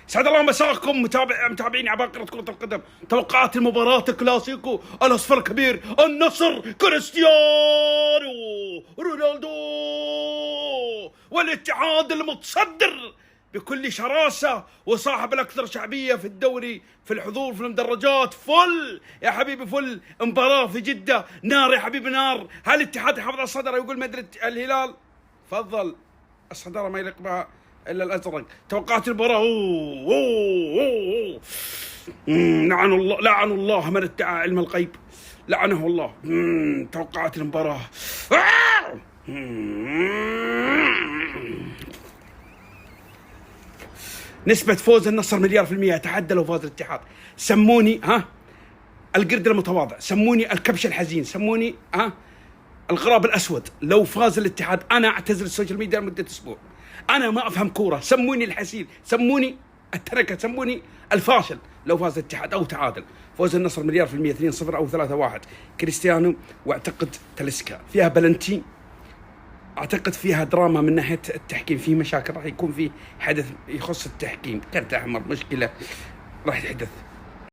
سعد الله مساكم متابعين عباقرة كرة القدم. توقعات المباراة الكلاسيكو، الأصفر الكبير، النصر، كريستيانو رونالدو، والاتحاد المتصدر بكل شراسة وصاحب الأكثر شعبية في الدوري، في الحضور في المدرجات. فل يا حبيبي، فل مباراة في جدة، نار يا حبيبي نار. هل الاتحاد يحافظ على الصدر ويقول مدريد الهلال؟ فضل الصدارة ما يليق بها إلا الأزرق. توقعات المباراة لعن الله من ادعى علم الغيب، لعنه الله. توقعات المباراة نسبة فوز النصر 100%، أتحدى لو فاز الاتحاد. سموني القرد المتواضع، سموني الكبش الحزين، سموني الغراب الأسود. لو فاز الاتحاد أنا أعتزل السوشيال ميديا لمدة أسبوع. أنا ما أفهم كورة، سموني الحسين، سموني التركة، سموني الفاشل. لو فاز الاتحاد أو تعادل، فوز النصر 100%، 2-0 أو 3-1. كريستيانو، واعتقد تاليسكا. فيها بلنتين، أعتقد فيها دراما من ناحية التحكيم، في مشاكل، راح يكون في حدث يخص التحكيم، كرت أحمر، مشكلة راح يحدث.